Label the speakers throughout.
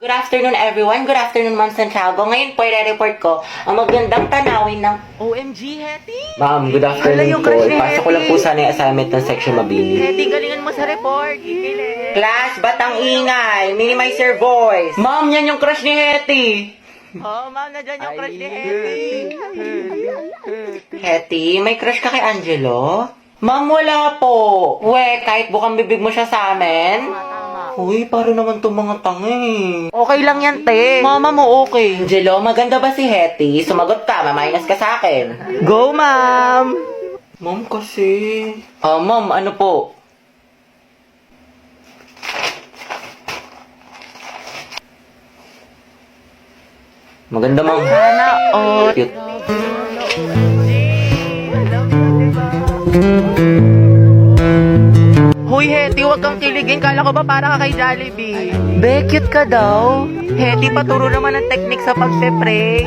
Speaker 1: Good afternoon everyone. Good afternoon Ma'am Santiago. Ngayon po i-report ko ang magandang tanawin ng OMG, Hetty!
Speaker 2: Ma'am, good afternoon po. Ipasok ko lang po sana yung assignment ng section mabini.
Speaker 1: Hetty, galingan mo sa report. Class, ba't ang ingay? Minimize your voice. Ma'am, yan yung crush ni Hetty. Oh, ma'am, nandiyan yung crush ni Hetty. Hetty, may crush ka kay Angelo? Ma'am, wala po. We, kahit bukang bibig mo siya sa amin. Uy, para naman itong mga tangay. Okay lang yan, te. Mama mo, okay. Angelo, maganda ba si Hetty? Sumagot ka, maminus ka sa akin. Go, ma'am! Ma'am, kasi... ma'am, ano po? Maganda, ma'am. Sana, cute. Hoy, Hetty, huwag kang kiligin. Kala ko ba para ka kay Jollibee? Be, cute ka daw. Hetty, paturo naman ang technique sa pagpe-pray.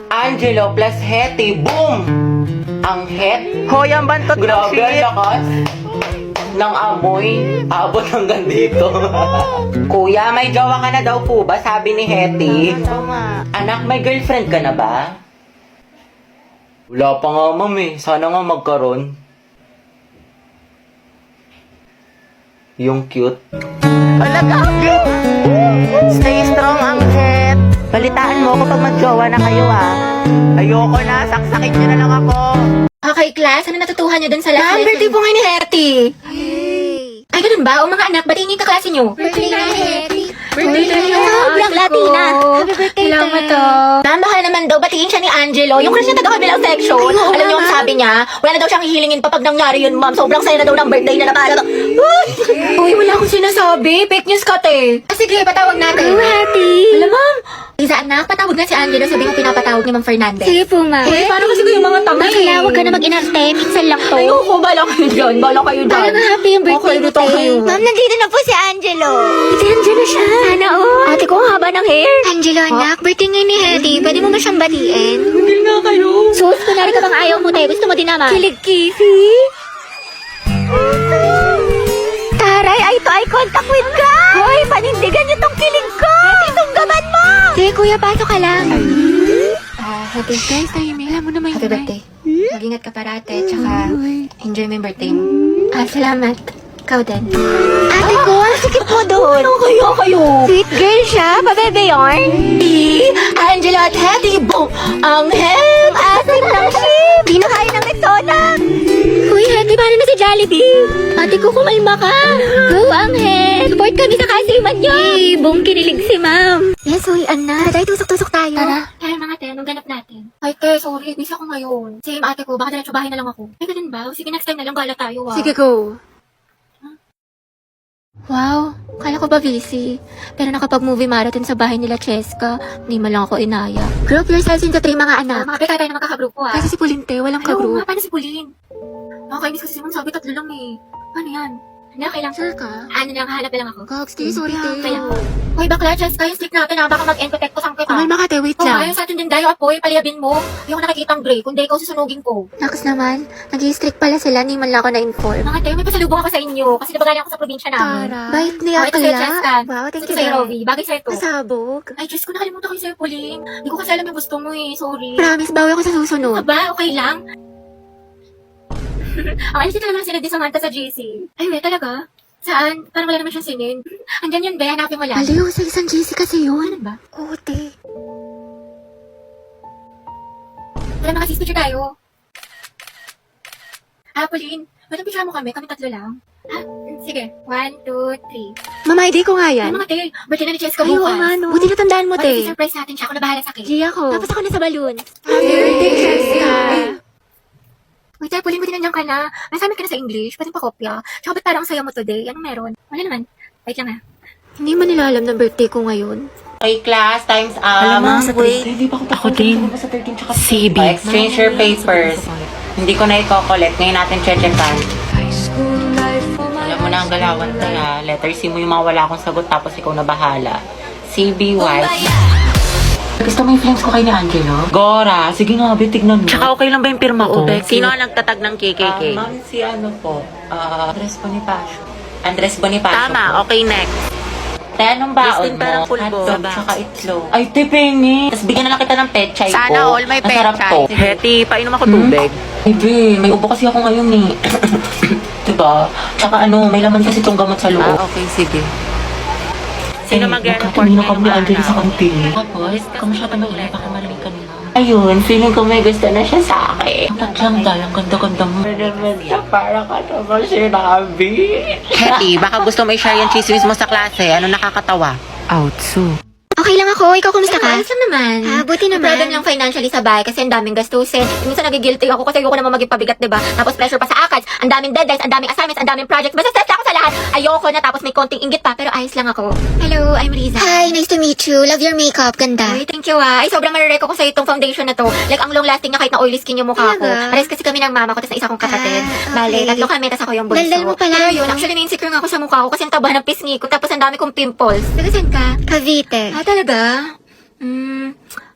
Speaker 1: Angelo plus Hetty, boom! Ang het. Hoy, ang bantot ng shit. Grabe, lakas. Ng amoy. Abot hanggang dito. Kuya, may jowa ka na daw po ba? Sabi ni Hetty. Anak, may girlfriend ka na ba? Wala pa nga, ma'am eh. Sana nga magkaroon. Yung cute. Alaga! Stay strong, ang het. Balitaan mo ako pag mag-jowa na kayo, ha. Ayoko na. Saksakin niyo na lang ako.
Speaker 3: Okay, class. Ano natutuhan niyo dun sa last lesson?
Speaker 4: Birthday po ngayon ni Hetty.
Speaker 3: Ay, ganun ba? O mga anak, batiin niyo yung kaklase niyo.
Speaker 4: Birthday na Hetty.
Speaker 3: Birthday na niyo.
Speaker 4: Sobrang Latina. Happy birthday,
Speaker 3: Salamat to. Ma'am, baka naman daw, batiin siya ni Angelo. Yung crush niya taga-kabilang section. Alam niyo ang sabi niya, wala na daw siyang hihilingin pa pag nangyari yun, ma'am. Sobrang saya na daw ng birthday na napala.
Speaker 4: Uy, wala akong sinasabi. Fake news ka, te.
Speaker 3: Sige, patawag natin.
Speaker 4: Hetty.
Speaker 3: Alam, ma'am. Isa, anak, patawag na si Angelo. Sabi mo pinapatawag ni Ma'am Fernandez.
Speaker 4: Sige po, ma'am.
Speaker 3: Paano kasi kayo mga tanga
Speaker 4: Kaya huwag ka na mag-inarte. Minsan lang to.
Speaker 1: Ayoko, bala kayo dyan. Bala kayo dyan.
Speaker 4: Parang happy yung birthday
Speaker 1: Okay,
Speaker 4: mo,
Speaker 1: dito
Speaker 4: te.
Speaker 1: kayo.
Speaker 4: Ma'am, nandito na po si Angelo. Si Angelo siya. Sana all. Ate ko, ang haba ng hair. Angelo, anak, birthday ngayon ni Hetty. Pwede mo ba siyang batiin?
Speaker 1: Hindi nga kayo.
Speaker 4: Sus, kunwari ka bang ayaw mo, te. Gusto mo din naman. Kilig, Kisi. Taray, eye to eye contact with ka. Hoy, panindigan niyo tong kilig ko. Hetty, tunggaban mo. Sige, kuya, pasok ka lang.
Speaker 3: Happy birthday.
Speaker 4: Alam mo naman
Speaker 3: Happy birthday. Mag-ingat ka parate, tsaka enjoy mo yung birthday mo. Salamat. Ikaw din.
Speaker 4: Ate ko, ang sikip mo doon.
Speaker 3: Kayo.
Speaker 4: Sweet girl siya, pabebe yarn.
Speaker 3: Angelo at Hetty, boom! Ang hem!
Speaker 4: Asim ng ship. Di na kaya ng Rexona. Uy, Hetty, paano na si Jollibee? Ate ko, kumalma ka. Go, Angel. Support kami sa kasiman niyo. Boom, kinilig si ma'am. Yes, uy, anak. Tayo, tusok-tusok tayo.
Speaker 3: Tara. Kaya mga te, anong ganap natin? Ay, te, sorry. Busy ako ngayon. Same ate ko, baka diretso bahay na lang ako. Ay, ganun ba? Sige, next time na lang, gala tayo,
Speaker 4: Sige, go. Wow, kala ko ba busy? Pero nakapag-movie marathon sa bahay nila Cheska, hindi man lang ako inaya. Group yourselves into 3 mga anak.
Speaker 3: Mga pe, tayo na magkakagrupo, ah.
Speaker 4: Kasi si Pulinte, walang
Speaker 3: Ayaw
Speaker 4: ka-group.
Speaker 3: nga, paano si Pauline? Nakakainis kasi si Ma'am, sabi 3 lang eh. Ano yan? Anak, kailang
Speaker 4: Sure ka?
Speaker 3: Ano lang, hanap na lang ako.
Speaker 4: Gogs, di, sorry, te.
Speaker 3: Kaya, hoy, bakla, Cheska, yung stick natin, ha? Baka mag-end-protect ko sang kita.
Speaker 4: Kumalma ka, te, wait
Speaker 3: Oh,
Speaker 4: lang.
Speaker 3: ayaw sa atin din dayo, apoy, paliyabin mo. Yung nakikita ang gray, kundi ikaw susunugin ko.
Speaker 4: Nakas naman, nag-i-strict pala sila, hindi man lang ako na-inform.
Speaker 3: Mga tayo, may pasalubong ako sa inyo. Kasi nabagaling ako sa probinsya namin.
Speaker 4: Bait
Speaker 3: Oh,
Speaker 4: niya
Speaker 3: ito sa'yo,
Speaker 4: kaya.
Speaker 3: Cheska.
Speaker 4: Wow, thank
Speaker 3: Ito
Speaker 4: you,
Speaker 3: sa'yo,
Speaker 4: Dad.
Speaker 3: Rovi. Bagay sa'yo to.
Speaker 4: Pasabog.
Speaker 3: Ay, Diyos ko, nakalimutan ko yung sa'yo, Pauline. Hindi ko kasi alam yung gusto mo eh. Sorry.
Speaker 4: Promise, bawi ako sa susunod.
Speaker 3: Aba, okay lang. Ang alis na naman sila di Samantha sa GC. Ay, wait, talaga? Saan? Parang wala naman siyang sinin. Andyan yun, be. Hanapin mo lang.
Speaker 4: Aliw, sa isang GC kasi yun.
Speaker 3: Ano ba?
Speaker 4: Oo, te.
Speaker 3: Wala mga sis, picture tayo. Pauline. Ba't picture mo kami? Kami 3 lang. Sige. 1, 2, 3.
Speaker 4: Mama, ID ko nga
Speaker 3: Ay,
Speaker 4: yan.
Speaker 3: mga te. Birthday na ni Cheska
Speaker 4: Ay, oo
Speaker 3: bukas.
Speaker 4: nga, no. Buti natandaan mo, te.
Speaker 3: Surprise natin siya. Ako na bahala sa cake.
Speaker 4: Gia ko. Tapos ako na sa balloon.
Speaker 3: Happy birthday,
Speaker 4: Cheska.
Speaker 3: Wait, tayo, Pauline, buti nandiyan ka na. Nasamit ka na sa English. Pwede pa kopya. Tsaka ba't parang saya mo today? Anong meron? Wala naman. Wait lang,
Speaker 4: Hindi mo nila alam na birthday ko ngayon.
Speaker 1: Okay, class, time's up.
Speaker 2: Alam mo, sa
Speaker 1: wait.
Speaker 2: Hindi pa
Speaker 1: Ako din.
Speaker 2: Sa 13 tsaka
Speaker 1: CB. Exchange your papers. Hindi ko na i-collect. Ngayon natin checkan. Alam mo na ang galawan tayo. Letter C mo yung mga wala akong sagot tapos ikaw na bahala. CB White. Gusto mo yung flames ko kay ni Angelo? Gora, sige nga, tignan mo. Tsaka okay lang ba yung pirma ko? Sino ang nagtatag ng KKK? Ma'am, si ano po? Andres Bonifacio. Andres Bonifacio. Tama, okay, next. Te, anong baon
Speaker 3: Listing
Speaker 1: mo?
Speaker 3: parang pulbo.
Speaker 1: Hotdog, tsaka itlog. Ay, te, pengi. Tapos bigyan na lang kita ng pechay ko.
Speaker 3: Sana all may
Speaker 1: Masarap
Speaker 3: pechay.
Speaker 1: to.
Speaker 3: Hetty, painom ako tubig.
Speaker 1: Ay, be, may ubo kasi ako ngayon eh. Diba? Tsaka ano, may laman kasi itong gamot sa loob.
Speaker 3: Okay, sige. Sino mag-report
Speaker 1: Kanina
Speaker 3: ngayong
Speaker 1: kami Angela
Speaker 3: araw?
Speaker 1: sa kantin. Tapos, kamusta ka na ulit? Baka malamig kanina. Ayun, feeling ko may gusto na siya sa akin. Ba't lang dahil ang ganda-ganda mo? Para ka naman sinabi.
Speaker 3: Hetty, baka gusto mo i-share yung chismis mo sa klase. Ano nakakatawa? Outsu.
Speaker 4: Okay lang ako. Ikaw, kumusta ka?
Speaker 3: Ayos lang naman.
Speaker 4: Buti naman.
Speaker 3: Problem lang financially sa bahay kasi ang daming gastusin. Minsan nagigilty ako kasi ayoko naman maging pabigat, diba? Tapos pressure pa sa ACADS, ang daming deadlines, ang daming assignments, ang daming projects. Basta stress ako sa lahat. Ayoko na tapos may konting inggit pa pero ayos lang ako. Hello, I'm Riza.
Speaker 4: Hi, nice to meet you. Love your makeup. Ganda.
Speaker 3: Ay, thank you ah. Ay, sobrang marereko ko sa itong foundation na to. Like, ang long lasting niya kahit na oily skin yung mukha ko.
Speaker 4: Talaga?
Speaker 3: Pares kasi kami ng mama ko, tapos na isa kong kapatid.
Speaker 4: Ah, okay.
Speaker 3: Bale, 3 kami, tapos ako yung bunso.
Speaker 4: Daldal mo pala.
Speaker 3: Pero yun, actually na-insecure nga ako sa mukha ko kasi ang taba ng pisngi ko, tapos ang dami kong pimples. Taga saan ka?
Speaker 4: Cavite.
Speaker 3: Ah, talaga?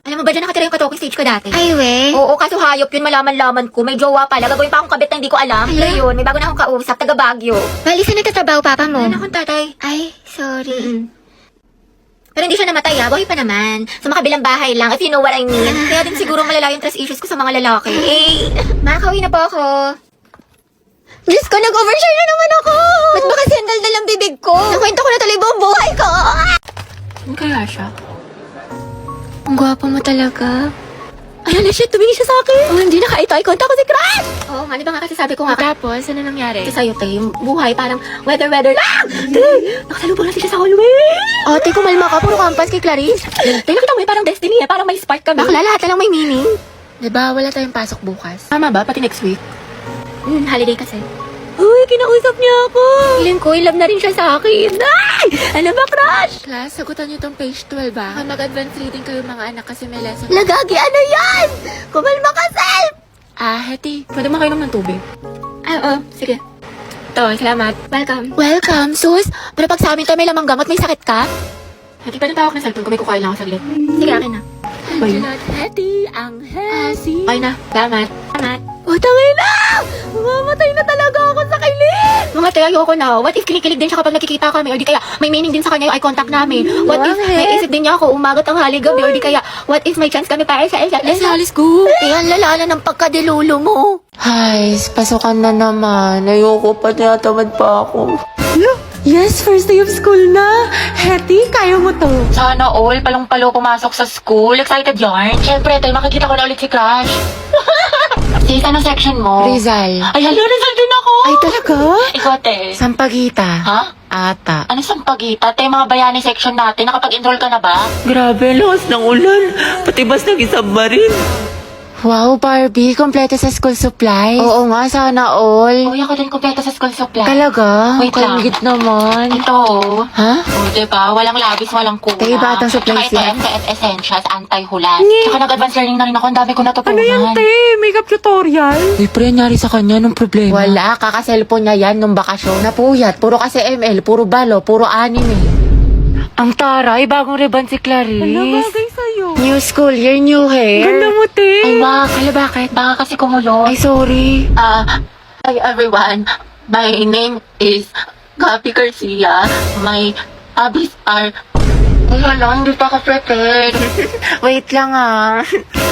Speaker 3: Alam mo ba dyan nakatira yung katoking stage ko dati?
Speaker 4: Ay, we.
Speaker 3: Oo, kaso hayop yun, malaman-laman ko. May jowa pala. Gagawin pa akong kabit na hindi ko alam.
Speaker 4: Hala?
Speaker 3: Pero yun, may bago na akong kausap, taga Baguio.
Speaker 4: Bali, saan nagtatrabaho papa mo?
Speaker 3: Ano akong tatay?
Speaker 4: Ay, sorry.
Speaker 3: Pero hindi siya namatay buhay pa naman. Sa makabilang bahay lang, if you know what I mean. Kaya din siguro malala yung trust issues ko sa mga lalaki. Eh, makakauwi na po ako.
Speaker 4: Diyos ko, nag-overshare na naman ako! Ba't ba kasi ang daldal ang bibig ko? Nakwento ko na tuloy buong buhay ko!
Speaker 3: Ano kaya siya?
Speaker 4: Ang gwapo mo talaga.
Speaker 3: Ayan na siya, tumingin siya sa akin.
Speaker 4: Oh, hindi na ito. Ay, konta ko si Crush!
Speaker 3: Oo nga, di ba nga kasi sabi ko nga.
Speaker 4: Tapos, ano nangyari?
Speaker 3: Ito sa'yo, te, yung buhay parang weather lang. Te, nakasalubong natin siya sa hallway.
Speaker 4: Ate, kumalma ka. Puro kampas kay Clarice.
Speaker 3: Te, nakita mo parang destiny parang may spark kami.
Speaker 4: Bakla, lahat na lang may meaning.
Speaker 3: Diba, wala tayong pasok bukas. Tama ba? Pati next week? Holiday kasi.
Speaker 4: Uy, kinausap niya ako.
Speaker 3: Feeling ko, in love na rin siya sa akin. Ay! Ano ba, crush?
Speaker 5: Class, sagutan niyo tong page 12 ba? Mag-advance reading kayo mga anak kasi may lesson.
Speaker 3: Lagagi, ano yan? Kumalma ka, self!
Speaker 5: Hetty.
Speaker 3: Pwede makainom ng tubig? Ay, oo. Sige. Ito, salamat. Welcome.
Speaker 4: Welcome, sus. Pero pag sa amin to may lamang gamot, may sakit ka?
Speaker 3: Hati, pwede tawag na cellphone ko. May kukain lang ako saglit. Sige, akin na.
Speaker 5: Angela at Hetty, ang Hesi.
Speaker 3: Okay na. Salamat. Salamat.
Speaker 4: Utangin na! Mamamatay na talaga ako sa kilig!
Speaker 3: Mga te, ayoko na. What if kinikilig din siya kapag nakikita kami? Or di kaya may meaning din sa kanya yung eye contact namin? What if may isip din niya ako umagat ang haligabi? Or di kaya, what if may chance kami para sa
Speaker 5: Let's go!
Speaker 4: Yan, lalala ng pagkadilulo mo.
Speaker 2: Ay, pasukan na naman. Ayoko pa, tinatamad pa ako.
Speaker 5: Yes, first day of school na! Hetty, kaya mo to.
Speaker 1: Sana all, palong-palo pumasok sa school. Excited yarn. Siyempre, tayo makikita ko na ulit si Crush. Sis, anong section mo?
Speaker 2: Rizal.
Speaker 1: Ay, hala, Rizal din ako.
Speaker 5: Ay, talaga?
Speaker 1: Ikaw, te.
Speaker 2: Sampagita.
Speaker 1: Ha?
Speaker 2: Ata.
Speaker 1: Ano sampagita? Te, mga bayani section natin. Nakapag-enroll ka na ba?
Speaker 2: Grabe, lakas ng ulan. Pati bas naging submarine. Wow, Barbie, kompleto sa school supply. Oo nga, sana all.
Speaker 1: Uy, ako din kumpleto sa school supply.
Speaker 2: Talaga?
Speaker 1: Wait lang.
Speaker 2: Kalingit naman.
Speaker 1: Ito, oh.
Speaker 2: Ha?
Speaker 1: O, diba? Walang labis, walang kulang.
Speaker 2: Tay, batang supplies
Speaker 1: Tsaka
Speaker 2: yan.
Speaker 1: ito, FKS Essentials, anti-hulan. Tsaka nag-advance learning na rin ako. Ang dami ko natutunan.
Speaker 5: Ano yan, te? Makeup tutorial?
Speaker 2: Uy, pre, nangyari sa kanya nung problema. Wala, kaka-cellphone niya yan nung bakasyon. Napuyat, puro kasi ML, puro balo, puro anime. Ang taray, bagong ribbon si Clarice.
Speaker 5: Ano bagay sa'yo?
Speaker 2: New school year, new hair.
Speaker 5: Ganda mo, te.
Speaker 1: Ay, wag. Hala, bakit? Baka kasi kumulo.
Speaker 2: Ay, sorry.
Speaker 1: Hi everyone. My name is Gabi Garcia. My hobbies are... Ay, hala, hindi pa ako prepared.
Speaker 2: Wait lang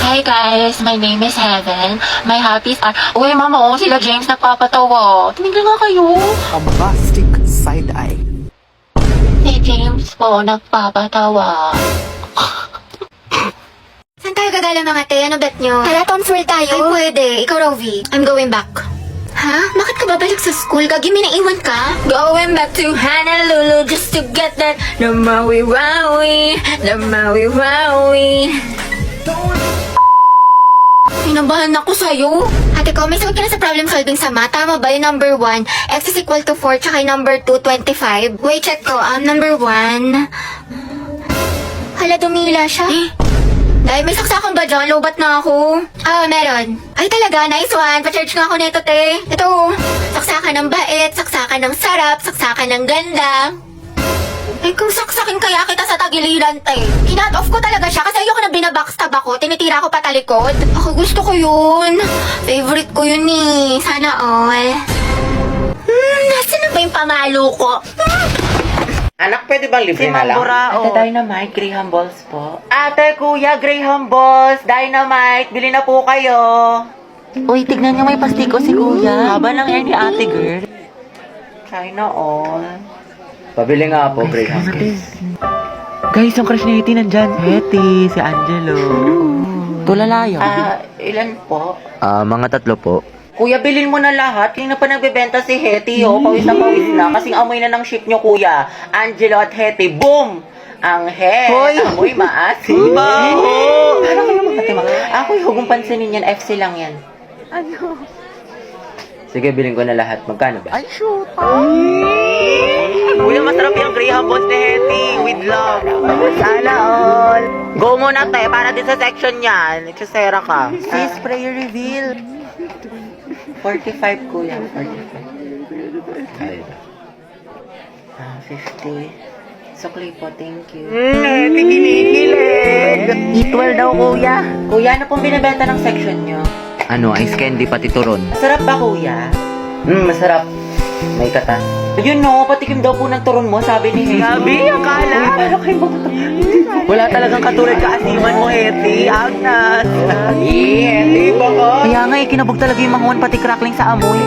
Speaker 1: Hi guys, my name is Heaven. My hobbies are... Uy, mama, oh, sila James nagpapatawa. Tumigil nga kayo.
Speaker 6: A bombastic side-eye.
Speaker 1: Si James po nagpapatawa.
Speaker 3: Saan tayo gagala mga te? Ano bet nyo?
Speaker 4: Tara, Tomford tayo.
Speaker 3: Ay, pwede. Ikaw, Rovi. I'm going back. Ha? Bakit ka babalik sa school? Gagi, may naiwan ka? Going back to Honolulu just to get that Namawi-wawi, Namawi-wawi. Pinabahan ako sa'yo. Ate ko, may sagot ka na sa problem solving sa math. Tama ba yung number 1? X is equal to 4, tsaka yung number 2, 25. Wait, check ko. Number 1. Hala, dumila siya. Dahil may saksakan ba dyan? Lobat na ako. Meron. Ay talaga, nice one. Pa-charge nga ako nito, te. Ito, saksakan ng bait, saksakan ng sarap, saksakan ng ganda. Eh kung saksakin kaya kita sa tagiliran, te. Kinat off ko talaga siya kasi ayoko na binabackstab ako. Tinitira ko patalikod. Ako gusto ko yun. Favorite ko yun eh. Sana all. Nasaan na ba yung pamalo ko?
Speaker 1: Anak, pwede bang libre na lang?
Speaker 2: Ate Dynamite, Graham Balls po. Ate, kuya, Graham Balls, Dynamite, bili na po kayo. Uy, tignan niyo may pastiko si kuya. Haba ng hair ni ate girl.
Speaker 1: China all. Pabili nga po, Graham.
Speaker 2: Guys, yung crush ni Hetty nandyan. Hetty, si Angelo. Tulala yun.
Speaker 1: Ilan po?
Speaker 6: Mga 3 po.
Speaker 1: Kuya, bilhin mo na lahat. Hindi na pa nagbebenta si Hetty, oh. Pawis na. Kasing amoy na ng ship nyo, kuya. Angelo at Hetty, boom! Ang head. Amoy maasim. Baho! Parang kayo magkatima. Ako, huwag mong pansinin yan. FC lang yan. Ano? Sige, bilhin ko na lahat. Magkano ba? Ay, shoot! Kuya, masarap yung Graham Balls ni Hetty with love. Sana all. Go muna, te. Para din sa section yan. Nagsasera ka. Sis, prayer reveal. 45, kuya. 45. 50. Sukli po, thank you. Kinikilig. Equal daw, kuya. Kuya, ano pong binibenta ng section nyo?
Speaker 6: Ano, ice candy pati turon.
Speaker 1: Masarap ba, kuya? Masarap. May katas. Yun no, patikim daw po ng turon mo, sabi ni Hetty. Gabi, akala. Uy, para kayo wala talagang katulad kaasiman mo, Hetty. Agnas. Hetty, baka. Kaya nga, kinabog talaga yung manguan pati crackling sa amoy.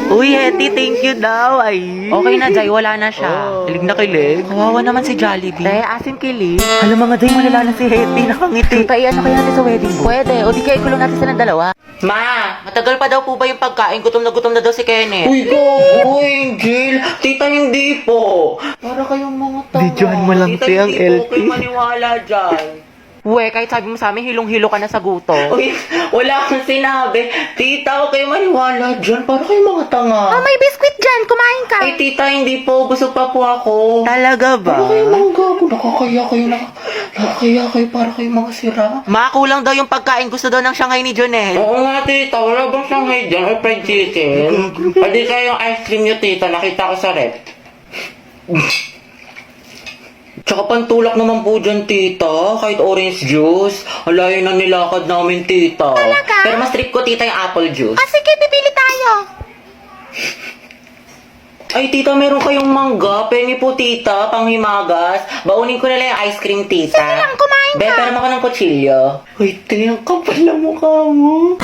Speaker 1: Uy, Hetty, thank you daw. Ay. Okay na, Jai. Wala na siya. Kilig na kilig. Kawawa naman si Jollibee. Asim kilig. Alam mga Jai, malala na si Hetty. Nakangiti.
Speaker 2: Ano kaya natin sa wedding mo? Pwede, o di kaya ikulong natin silang dalawa.
Speaker 1: Ma, matagal pa daw po ba yung pagkain? Gutom na daw si Kenneth. Uy, go, Angel. Tita, hindi po. Para kayong mga tanga.
Speaker 6: Videohan mo lang,
Speaker 1: Tita,
Speaker 6: te, ang
Speaker 1: hindi po
Speaker 6: LT.
Speaker 1: kayo maniwala dyan. Uwe, kahit sabi mo sa amin, hilong-hilo ka na sa guto. Uy, wala akong sinabi. Tita, huwag kayo maniwala dyan. Para kayong mga tanga.
Speaker 2: May biskwit dyan, kumain ka.
Speaker 1: Ay, tita, hindi po. Busog pa po ako.
Speaker 2: Talaga ba?
Speaker 1: Para kayong mga gago. Nakakaya kayo para kayong mga sira. Makulang daw yung pagkain. Gusto daw ng Shanghai ni Jonel. Oo nga, tita. Wala bang Shanghai dyan? Or fried chicken? Pwede kayo yung ice cream nyo, tita. Nakita ko sa rep. Tsaka pantulak naman po dyan, tita. Kahit orange juice. Alayo na nilakad namin, tita. Talaga? Pero mas trip ko, tita, yung apple juice.
Speaker 2: Sige, bibili tayo.
Speaker 1: Ay, tita, meron kayong mangga. Pengi po, tita. Panghimagas. Baunin ko na lang yung ice cream, tita. Sige lang, kumain ka. Pero mo ka ng kutsilyo. Uy, tingnan ka pala mukha mo.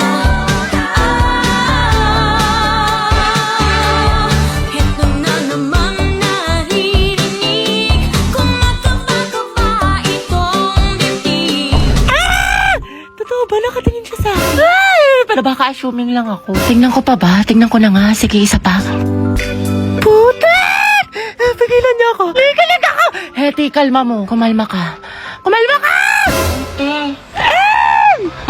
Speaker 7: Ito na naman naririnig kumakaba-kaba itong dibdib.
Speaker 2: Totoo ba? Nakatingin siya sa akin. Pero baka assuming lang ako. Tingnan ko pa ba? Tingnan ko na nga. Sige, isa pa. Putik! Pigilan niya ako. Pigilan ako! Hetty, kalma mo. Kumalma ka. Kumalma ka!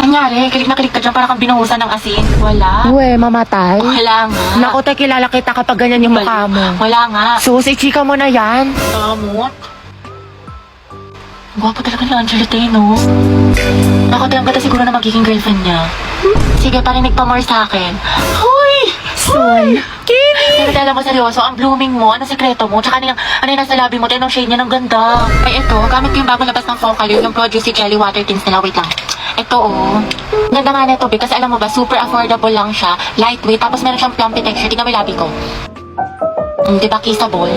Speaker 4: Nangyari, kilig na kilig ka dyan para kang binuhusan ng asin. Wala.
Speaker 2: Uwe, mamatay.
Speaker 4: Wala nga.
Speaker 2: Naku, te, kilala kita kapag ganyan yung mukha mo.
Speaker 4: Wala nga.
Speaker 2: Sus, ichika mo na yan.
Speaker 4: Tamot. Gwapo talaga ni Angelo Tay, no? Ako, te, ang ganda siguro na magiging girlfriend niya. Sige, parinig pa more sa akin. Hoy! Soon. Kini! Pero alam mo, seryoso, ang blooming mo, ano sekreto mo, tsaka ano yung nasa labi mo, tinong shade niya ng ganda. Ay, ito, gamit ko yung bago labas ng Focalure, yung produce si Jelly Water Tints nila. Wait lang. Ito, oh. Ganda nga na ito, kasi alam mo ba, super affordable lang siya, lightweight, tapos meron siyang plumpy texture. Tingnan mo yung labi ko. Diba, kissable?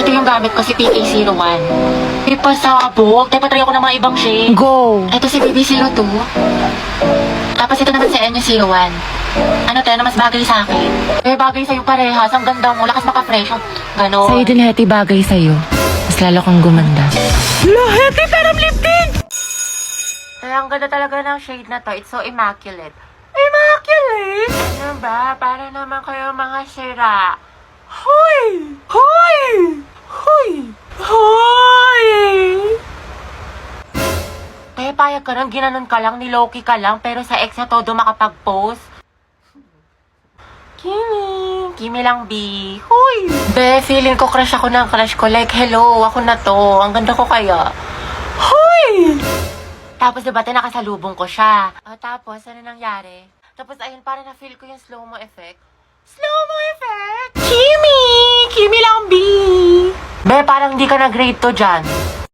Speaker 4: Ito yung gamit ko, si PK01. Ipasabog. Tayo patry ako ng mga ibang shade.
Speaker 2: Go!
Speaker 4: Ito si BB02. Tapos ito naman si NU01. Ano tayo na mas bagay sa akin? Eh, bagay sa'yo parehas. Ang ganda mo. Lakas maka-fresh. Ganon.
Speaker 2: Sa'yo din, Hetty, bagay sa'yo. Mas lalo kang gumanda. Hetty, pero lip tint!
Speaker 4: Kaya ang ganda talaga ng shade na to. It's so immaculate. Immaculate? Ano ba? Para naman kayo mga sira. Hoy! Hoy! Hoy! Hoy! Kaya payag ka lang, ginanon ka lang, niloki ka lang, pero sa ex na todo makapag-post. Kimi lang, B. Hoy! Be, feeling ko crush ako ng crush ko. Like, hello, ako na to. Ang ganda ko kaya. Hoy! Tapos diba, nakasalubong ko siya. Tapos, ano nangyari? Tapos, ayun, parang na-feel ko yung slow-mo effect. Slow-mo effect? Kimi! Kimi lang, B! Be, parang hindi ka na grade to dyan.